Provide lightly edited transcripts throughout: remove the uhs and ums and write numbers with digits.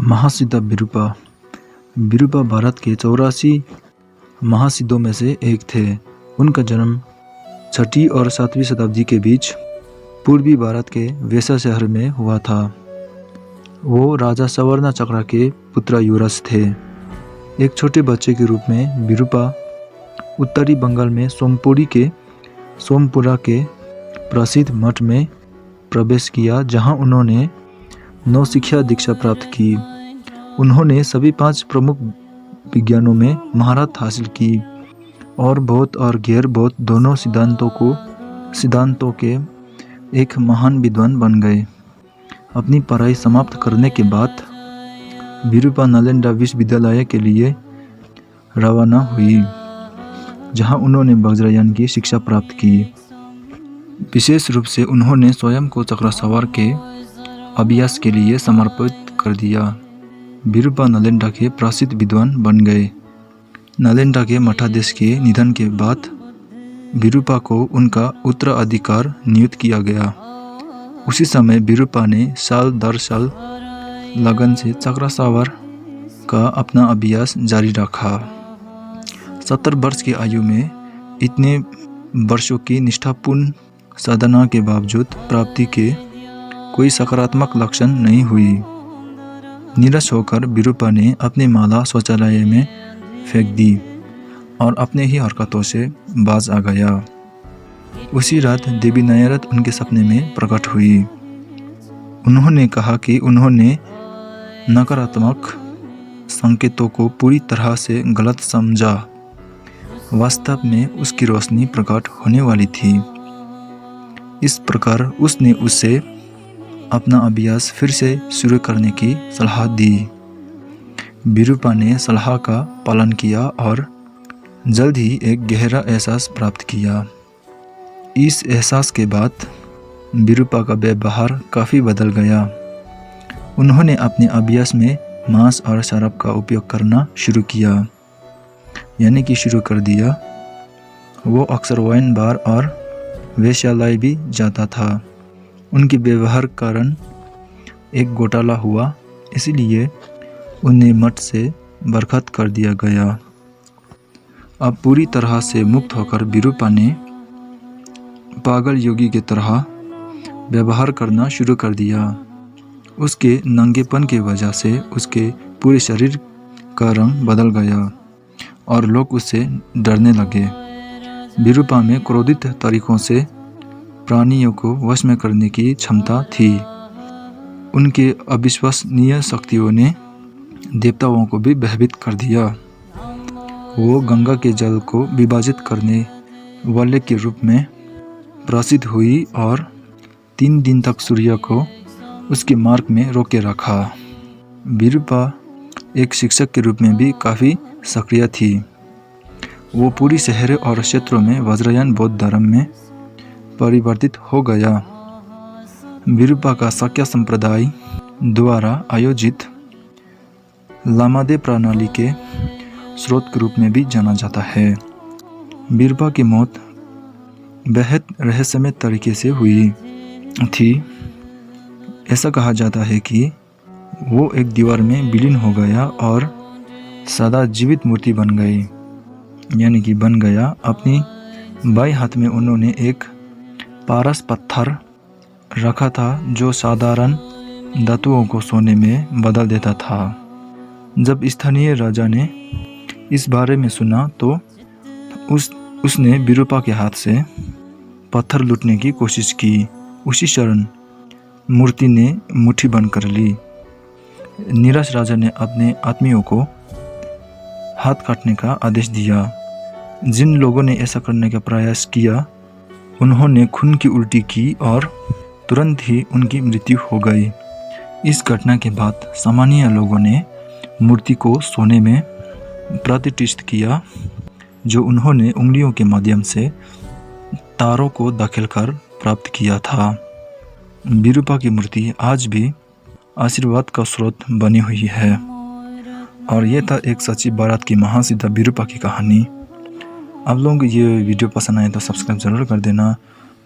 महासिद्ध विरूपा। विरूपा भारत के 84 महासिद्धों में से एक थे। उनका जन्म 6वीं और 7वीं शताब्दी के बीच पूर्वी भारत के वैसा शहर में हुआ था। वो राजा सवर्ण चक्र के पुत्र युवराज थे। एक छोटे बच्चे के रूप में विरूपा उत्तरी बंगाल में सोमपुरा के प्रसिद्ध मठ में प्रवेश किया, जहां उन्होंने नवशिक्षा दीक्षा प्राप्त की। उन्होंने सभी 5 प्रमुख विज्ञानों में महारत हासिल की और बौद्ध और गैर बौद्ध दोनों सिद्धांतों के एक महान विद्वान बन गए। अपनी पढ़ाई समाप्त करने के बाद विरूपा नालंदा विश्वविद्यालय के लिए रवाना हुई, जहां उन्होंने वज्रयान की शिक्षा प्राप्त की। विशेष रूप से उन्होंने स्वयं को चक्रसवार के अभ्यास के लिए समर्पित कर दिया। विरूपा नालंदा के प्रसिद्ध विद्वान बन गए। नालंदा के मठाधीश के निधन के बाद विरूपा को उनका उत्तराधिकार नियुक्त किया गया। उसी समय विरूपा ने साल दर साल लगन से चक्रसवार का अपना अभ्यास जारी रखा। 70 वर्ष की आयु में इतने वर्षों की निष्ठापूर्ण साधना के बावजूद प्राप्ति के कोई सकारात्मक लक्षण नहीं हुई। निराश होकर विरूपा ने अपनी माला शौचालय में फेंक दी और अपने ही हरकतों से बाज आ गया। उसी रात देवी नायरत उनके सपने में प्रकट हुई। उन्होंने कहा कि उन्होंने नकारात्मक संकेतों को पूरी तरह से गलत समझा। वास्तव में उसकी रोशनी प्रकट होने वाली थी। इस प्रकार उसने उसे अपना अभ्यास फिर से शुरू करने की सलाह दी। विरूपा ने सलाह का पालन किया और जल्द ही एक गहरा एहसास प्राप्त किया। इस एहसास के बाद विरूपा का व्यवहार काफ़ी बदल गया। उन्होंने अपने अभ्यास में मांस और शराब का उपयोग करना शुरू कर दिया। वो अक्सर वाइन बार और वेश्यालय भी जाता था। उनके व्यवहार कारण एक घोटाला हुआ, इसलिए उन्हें मठ से बर्खास्त कर दिया गया। अब पूरी तरह से मुक्त होकर विरूपा ने पागल योगी की तरह व्यवहार करना शुरू कर दिया। उसके नंगेपन की वजह से उसके पूरे शरीर का रंग बदल गया और लोग उससे डरने लगे। विरूपा में क्रोधित तरीकों से प्राणियों को वश में करने की क्षमता थी। उनके अविश्वसनीय शक्तियों ने देवताओं को भी भयभीत कर दिया। वो गंगा के जल को विभाजित करने वाले के रूप में प्रसिद्ध हुई और 3 दिन तक सूर्य को उसके मार्ग में रोके रखा। विरूपा एक शिक्षक के रूप में भी काफ़ी सक्रिय थी। वो पूरी शहरों और क्षेत्रों में वज्रयान बौद्ध धर्म में परिवर्तित हो गया। विरूपा का शाक्य संप्रदाय द्वारा आयोजित लामादे प्रणाली के स्रोत के रूप में भी जाना जाता है। विरूपा की मौत बेहद रहस्यमय तरीके से हुई थी। ऐसा कहा जाता है कि वो एक दीवार में विलीन हो गया और सदा जीवित मूर्ति बन गया। अपनी बाएं हाथ में उन्होंने एक पारस पत्थर रखा था जो साधारण धातुओं को सोने में बदल देता था। जब स्थानीय राजा ने इस बारे में सुना तो उसने विरूपा के हाथ से पत्थर लूटने की कोशिश की। उसी क्षण मूर्ति ने मुट्ठी बंद कर ली। निराश राजा ने अपने आदमियों को हाथ काटने का आदेश दिया। जिन लोगों ने ऐसा करने का प्रयास किया उन्होंने खून की उल्टी की और तुरंत ही उनकी मृत्यु हो गई। इस घटना के बाद सामान्य लोगों ने मूर्ति को सोने में प्रतिष्ठित किया, जो उन्होंने उंगलियों के माध्यम से तारों को धकेल कर प्राप्त किया था। विरूपा की मूर्ति आज भी आशीर्वाद का स्रोत बनी हुई है। और यह था एक सच्ची भारत की महासिद्ध विरूपा की कहानी। आप लोगों को ये वीडियो पसंद आए तो सब्सक्राइब ज़रूर कर देना।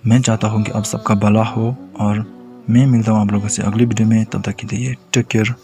मैं चाहता हूँ कि आप सबका भला हो और मैं मिलता हूँ आप लोगों से अगली वीडियो में। तब तक के लिए टेक केयर।